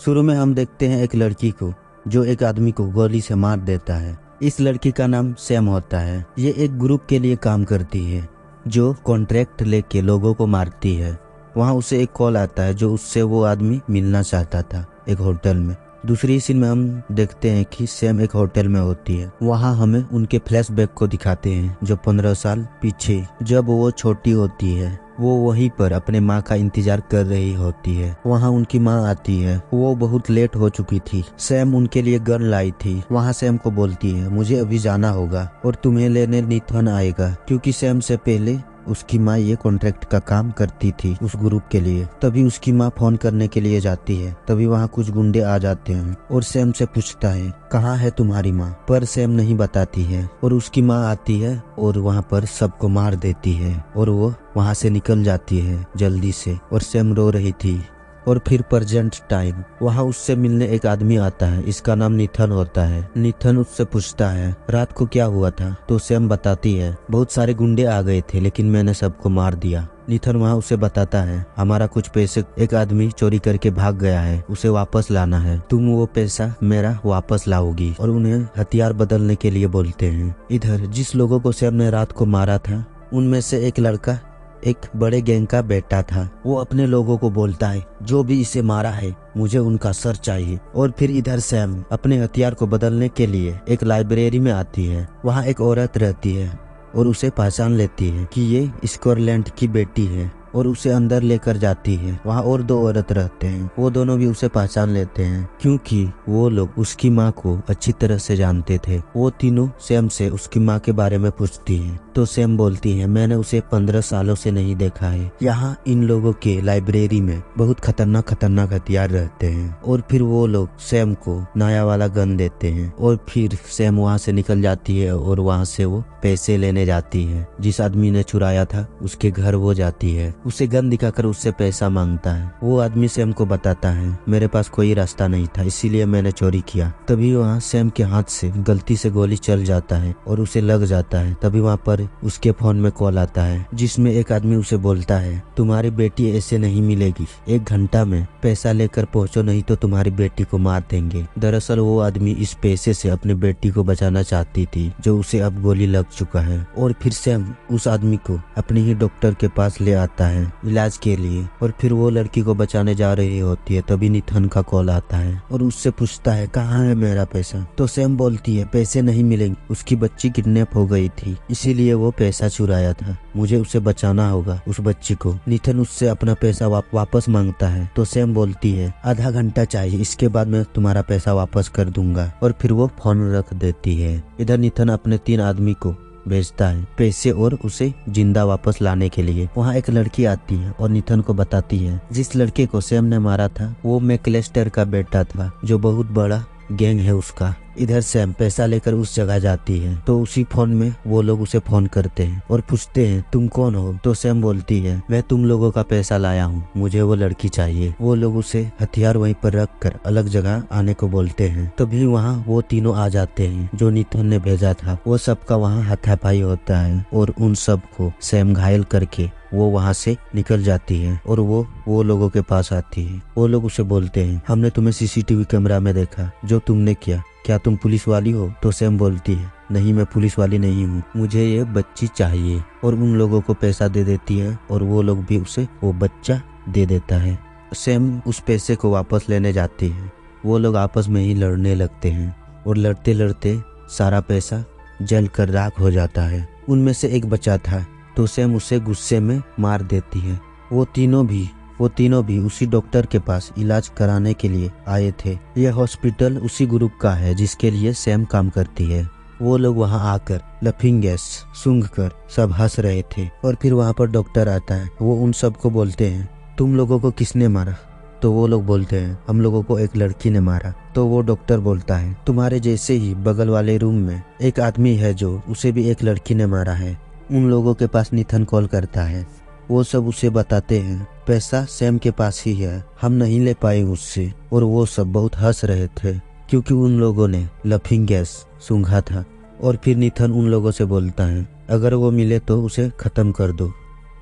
शुरू में हम देखते हैं एक लड़की को जो एक आदमी को गोली से मार देता है। इस लड़की का नाम सैम होता है। ये एक ग्रुप के लिए काम करती है जो कॉन्ट्रैक्ट लेके लोगों को मारती है। वहाँ उसे एक कॉल आता है जो उससे वो आदमी मिलना चाहता था एक होटल में। दूसरी सीन में हम देखते हैं कि सैम एक होटल में होती है। वहाँ हमें उनके फ्लैशबैक को दिखाते हैं जो 15 साल पीछे जब वो छोटी होती है वो वहीं पर अपने माँ का इंतजार कर रही होती है। वहाँ उनकी माँ आती है। वो बहुत लेट हो चुकी थी। सैम उनके लिए गन लाई थी। वहाँ सैम को बोलती है मुझे अभी जाना होगा और तुम्हें लेने निथन आएगा, क्योंकि सैम से पहले उसकी माँ ये कॉन्ट्रैक्ट का काम करती थी उस ग्रुप के लिए। तभी उसकी माँ फोन करने के लिए जाती है। तभी वहाँ कुछ गुंडे आ जाते हैं और सैम से पूछता है कहाँ है तुम्हारी माँ, पर सैम नहीं बताती है और उसकी माँ आती है और वहाँ पर सबको मार देती है और वो वहाँ से निकल जाती है जल्दी से। और सैम रो रही थी। और फिर प्रेजेंट टाइम वहाँ उससे मिलने एक आदमी आता है। इसका नाम निथन होता है। निथन उससे पूछता है रात को क्या हुआ था, तो सैम बताती है बहुत सारे गुंडे आ गए थे लेकिन मैंने सबको मार दिया। निथन वहाँ उसे बताता है हमारा कुछ पैसे एक आदमी चोरी करके भाग गया है, उसे वापस लाना है, तुम वो पैसा मेरा वापस लाओगी। और उन्हें हथियार बदलने के लिए बोलते हैं। इधर जिस लोगों को सैम ने रात को मारा था उनमें से एक लड़का एक बड़े गैंग का बेटा था। वो अपने लोगों को बोलता है जो भी इसे मारा है मुझे उनका सर चाहिए। और फिर इधर सैम अपने हथियार को बदलने के लिए एक लाइब्रेरी में आती है। वहाँ एक औरत रहती है और उसे पहचान लेती है कि ये स्कॉटलैंड की बेटी है और उसे अंदर लेकर जाती है। वहाँ और दो औरत रहते हैं। वो दोनों भी उसे पहचान लेते हैं क्योंकि वो लोग उसकी माँ को अच्छी तरह से जानते थे। वो तीनों सैम से उसकी माँ के बारे में पूछती हैं तो सैम बोलती है मैंने उसे 15 सालों से नहीं देखा है। यहाँ इन लोगों के लाइब्रेरी में बहुत खतरनाक हथियार रहते हैं। और फिर वो लोग सैम को नया वाला गन देते हैं और फिर सैम वहाँ से निकल जाती है और वहाँ से वो पैसे लेने जाती है। जिस आदमी ने चुराया था उसके घर वो जाती है। उसे गन दिखाकर उससे पैसा मांगता है। वो आदमी सैम को बताता है मेरे पास कोई रास्ता नहीं था इसीलिए मैंने चोरी किया। तभी वहाँ सैम के हाथ से गलती से गोली चल जाता है और उसे लग जाता है। तभी वहाँ पर उसके फोन में कॉल आता है जिसमें एक आदमी उसे बोलता है तुम्हारी बेटी ऐसे नहीं मिलेगी, 1 घंटा में पैसा लेकर पहुँचो नहीं तो तुम्हारी बेटी को मार देंगे। दरअसल वो आदमी इस पैसे से अपनी बेटी को बचाना चाहती थी जो उसे अब गोली लग चुका है। और फिर सैम उस आदमी को अपने ही डॉक्टर के पास ले आता है इलाज के लिए। और फिर वो लड़की को बचाने जा रही होती है। तभी निथन का कॉल आता है और उससे पूछता है कहाँ है मेरा पैसा। तो सैम बोलती है पैसे नहीं मिलेंगे, उसकी बच्ची किडनैप हो गई थी इसीलिए वो पैसा चुराया था, मुझे उसे बचाना होगा उस बच्ची को। निथन उससे अपना पैसा वापस मांगता है तो सैम बोलती है आधा घंटा चाहिए, इसके बाद मैं तुम्हारा पैसा वापस कर दूंगा। और फिर वो फोन रख देती है। इधर निथन अपने 3 आदमी को भेजता है पैसे और उसे जिंदा वापस लाने के लिए। वहाँ एक लड़की आती है और निथन को बताती है जिस लड़के को सैम ने मारा था वो मैकलेस्टर का बेटा था जो बहुत बड़ा गैंग है उसका। इधर सैम पैसा लेकर उस जगह जाती है तो उसी फोन में वो लोग उसे फोन करते हैं और पूछते हैं तुम कौन हो। तो सैम बोलती है मैं तुम लोगों का पैसा लाया हूँ, मुझे वो लड़की चाहिए। वो लोग उसे हथियार वहीं पर रख कर अलग जगह आने को बोलते हैं। तभी वहाँ वो तीनों आ जाते हैं जो निथन ने भेजा था। वो सबका वहाँ हाथापाई होता है और उन सब को सैम घायल करके वो वहाँ से निकल जाती है और वो लोगों के पास आती है। वो लोग उसे बोलते हैं हमने तुम्हें सीसीटीवी कैमरा में देखा, जो तुमने किया, क्या तुम पुलिस वाली हो। तो सैम बोलती है नहीं मैं पुलिस वाली नहीं हूँ, मुझे ये बच्ची चाहिए। और उन लोगों को पैसा दे देती है और वो लोग भी उसे वो बच्चा दे देता है। सैम उस पैसे को वापस लेने जाती है। वो लोग आपस में ही लड़ने लगते हैं और लड़ते लड़ते सारा पैसा जल कर राख हो जाता है। उनमें से एक बच्चा था तो सैम उसे गुस्से में मार देती है। वो तीनों भी उसी डॉक्टर के पास इलाज कराने के लिए आए थे। यह हॉस्पिटल उसी ग्रुप का है जिसके लिए सैम काम करती है। वो लोग वहां आकर लफिंग गैस सूंघकर सब हंस रहे थे। और फिर वहां पर डॉक्टर आता है। वो उन सबको बोलते हैं तुम लोगों को किसने मारा। तो वो लोग बोलते हैं हम लोगों को एक लड़की ने मारा। तो वो डॉक्टर बोलता है तुम्हारे जैसे ही बगल वाले रूम में एक आदमी है जो उसे भी एक लड़की ने मारा है। उन लोगों के पास निथन कॉल करता है। वो सब उसे बताते हैं पैसा सैम के पास ही है, हम नहीं ले पाए उससे। और वो सब बहुत हंस रहे थे क्योंकि उन लोगों ने लफिंग गैस सूंघा था। और फिर निथन उन लोगों से बोलता है अगर वो मिले तो उसे खत्म कर दो।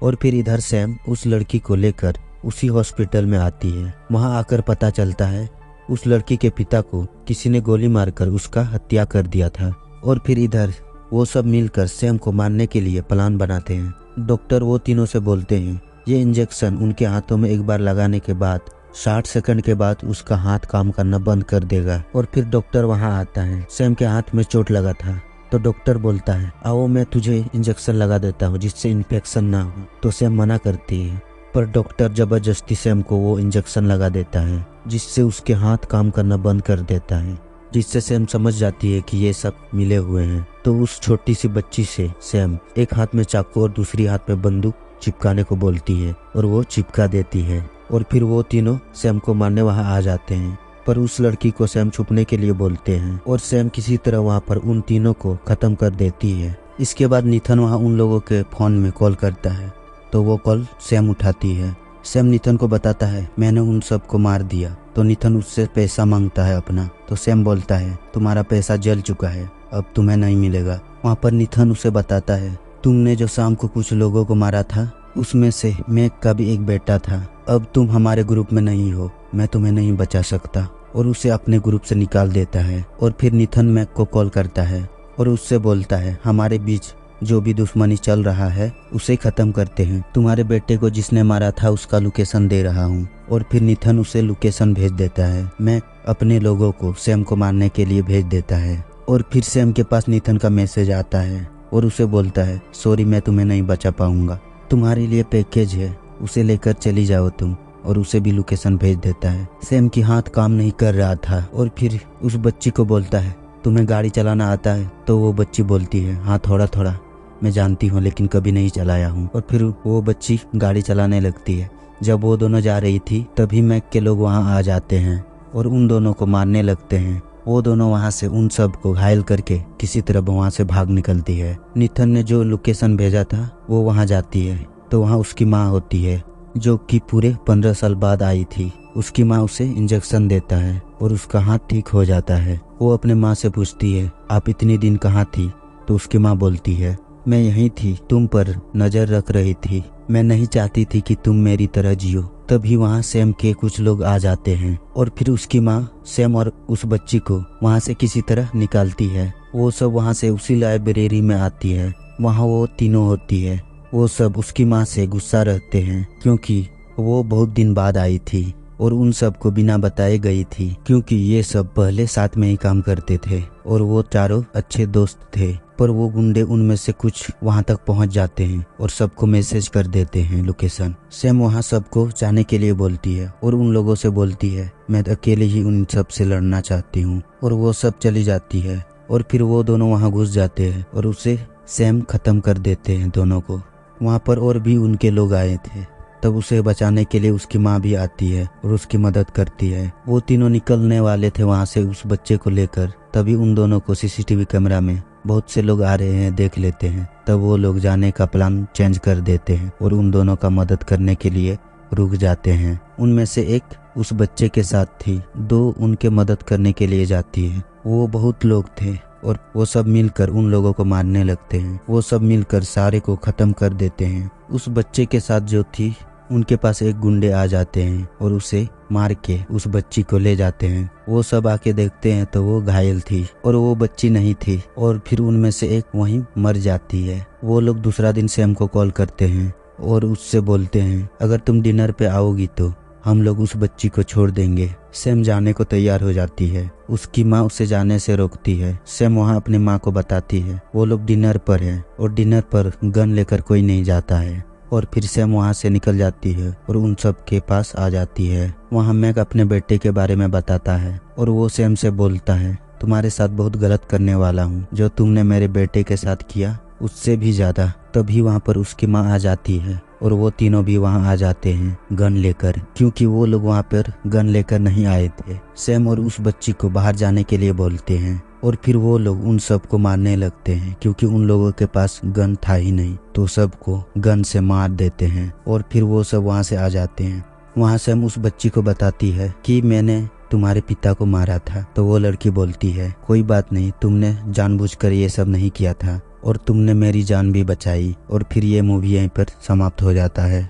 और फिर इधर सैम उस लड़की को लेकर उसी हॉस्पिटल में आती है। वहां आकर पता चलता है उस लड़की के पिता को किसी ने गोली मारकर उसका हत्या कर दिया था। और फिर इधर वो सब मिलकर सैम को मारने के लिए प्लान बनाते हैं। डॉक्टर वो तीनों से बोलते हैं ये इंजेक्शन उनके हाथों में एक बार लगाने के बाद 60 सेकंड के बाद उसका हाथ काम करना बंद कर देगा। और फिर डॉक्टर वहां आता है। सैम के हाथ में चोट लगा था तो डॉक्टर बोलता है आओ मैं तुझे इंजेक्शन लगा देता हूँ जिससे इन्फेक्शन ना हो। तो सैम मना करती है पर डॉक्टर जबरदस्ती सैम को वो इंजेक्शन लगा देता है जिससे उसके हाथ काम करना बंद कर देता है, जिससे सैम समझ जाती है कि ये सब मिले हुए हैं। तो उस छोटी सी बच्ची से सैम एक हाथ में चाकू और दूसरी हाथ में बंदूक चिपकाने को बोलती है और वो चिपका देती है। और फिर वो तीनों सैम को मारने वहां आ जाते हैं पर उस लड़की को सैम छुपने के लिए बोलते हैं और सैम किसी तरह वहां पर उन तीनों को खत्म कर देती है। इसके बाद निथन वहां उन लोगों के फोन में कॉल करता है तो वो कॉल सैम उठाती है। सैम निथन को बताता है मैंने उन सब को मार दिया। तो निथन उससे पैसा मांगता है अपना। तो सैम बोलता है तुम्हारा पैसा जल चुका है अब तुम्हें नहीं मिलेगा। वहाँ पर निथन उसे बताता है तुमने जो शाम को कुछ लोगों को मारा था उसमें से मैक का भी एक बेटा था। अब तुम हमारे ग्रुप में नहीं हो, मैं तुम्हें नहीं बचा सकता। और उसे अपने ग्रुप से निकाल देता है। और फिर निथन मैक को कॉल करता है और उससे बोलता है हमारे बीच जो भी दुश्मनी चल रहा है उसे खत्म करते हैं। तुम्हारे बेटे को जिसने मारा था उसका लोकेशन दे रहा हूँ। और फिर निथन उसे लोकेशन भेज देता है। मैक अपने लोगों को सैम को मारने के लिए भेज देता है। और फिर सैम के पास निथन का मैसेज आता है और उसे बोलता है सॉरी मैं तुम्हें नहीं बचा पाऊंगा, तुम्हारे लिए पैकेज है उसे लेकर चली जाओ तुम। और उसे भी लोकेशन भेज देता है। सैम की हाथ काम नहीं कर रहा था और फिर उस बच्ची को बोलता है तुम्हें गाड़ी चलाना आता है। तो वो बच्ची बोलती है हाँ थोड़ा थोड़ा मैं जानती हूँ लेकिन कभी नहीं चलाया हूँ। और फिर वो बच्ची गाड़ी चलाने लगती है। जब वो दोनों जा रही थी तभी मैक के लोग वहाँ आ जाते हैं और उन दोनों को मारने लगते हैं। वो दोनों वहाँ से उन सब को घायल करके किसी तरह वहाँ से भाग निकलती है। निथन ने जो लोकेशन भेजा था वो वहाँ जाती है तो वहाँ उसकी माँ होती है जो कि पूरे 15 साल बाद आई थी। उसकी माँ उसे इंजेक्शन देता है और उसका हाथ ठीक हो जाता है। वो अपने माँ से पूछती है आप इतने दिन कहाँ थी। तो उसकी माँ बोलती है मैं यहीं थी, तुम पर नजर रख रही थी, मैं नहीं चाहती थी कि तुम मेरी तरह जियो। तभी वहाँ सैम के कुछ लोग आ जाते हैं और फिर उसकी माँ सैम और उस बच्ची को वहाँ से किसी तरह निकालती है। वो सब वहाँ से उसी लाइब्रेरी में आती है। वहाँ वो तीनों होती है। वो सब उसकी माँ से गुस्सा रहते हैं क्योंकि वो बहुत दिन बाद आई थी और उन सब को बिना बताए गई थी क्योंकि ये सब पहले साथ में ही काम करते थे और वो चारों अच्छे दोस्त थे। पर वो गुंडे उनमें से कुछ वहां तक पहुंच जाते हैं और सबको मैसेज कर देते हैं लोकेशन। सैम वहां सबको जाने के लिए बोलती है और उन लोगों से बोलती है मैं अकेले ही उन सब से लड़ना चाहती हूँ। और वो सब चली जाती है और फिर वो दोनों वहां घुस जाते हैं और उसे सैम खत्म कर देते हैं दोनों को। वहां पर और भी उनके लोग आए थे। तब उसे बचाने के लिए उसकी माँ भी आती है और उसकी मदद करती है। वो तीनों निकलने वाले थे वहां से उस बच्चे को लेकर। तभी उन दोनों को सीसीटीवी कैमरा में बहुत से लोग आ रहे हैं देख लेते हैं। तब वो लोग जाने का प्लान चेंज कर देते हैं और उन दोनों का मदद करने के लिए रुक जाते हैं। उनमें से एक उस बच्चे के साथ थी, दो उनके मदद करने के लिए जाती है। वो बहुत लोग थे और वो सब मिलकर उन लोगों को मारने लगते हैं। वो सब मिलकर सारे को खत्म कर देते हैं। उस बच्चे के साथ जो थी उनके पास एक गुंडे आ जाते हैं और उसे मार के उस बच्ची को ले जाते हैं। वो सब आके देखते हैं तो वो घायल थी और वो बच्ची नहीं थी। और फिर उनमें से एक वहीं मर जाती है। वो लोग दूसरा दिन सैम को कॉल करते हैं और उससे बोलते हैं अगर तुम डिनर पे आओगी तो हम लोग उस बच्ची को छोड़ देंगे। सैम जाने को तैयार हो जाती है। उसकी माँ उसे जाने से रोकती है। सैम वहाँ अपने माँ को बताती है वो लोग डिनर पर है और डिनर पर गन लेकर कोई नहीं जाता है। और फिर सैम वहाँ से निकल जाती है और उन सब के पास आ जाती है। वहाँ मैक अपने बेटे के बारे में बताता है और वो सैम से बोलता है तुम्हारे साथ बहुत गलत करने वाला हूँ, जो तुमने मेरे बेटे के साथ किया उससे भी ज्यादा। तभी वहाँ पर उसकी माँ आ जाती है और वो तीनों भी वहाँ आ जाते हैं गन लेकर, क्योंकि वो लोग वहाँ पर गन लेकर नहीं आए थे। सैम और उस बच्ची को बाहर जाने के लिए बोलते हैं और फिर वो लोग उन सबको मारने लगते हैं क्योंकि उन लोगों के पास गन था ही नहीं। तो सबको गन से मार देते हैं और फिर वो सब वहाँ से आ जाते हैं। वहाँ सैम उस बच्ची को बताती है कि मैंने तुम्हारे पिता को मारा था। तो वो लड़की बोलती है कोई बात नहीं, तुमने जानबूझकर ये सब नहीं किया था और तुमने मेरी जान भी बचाई। और फिर ये मूवी यहीं पर समाप्त हो जाता है।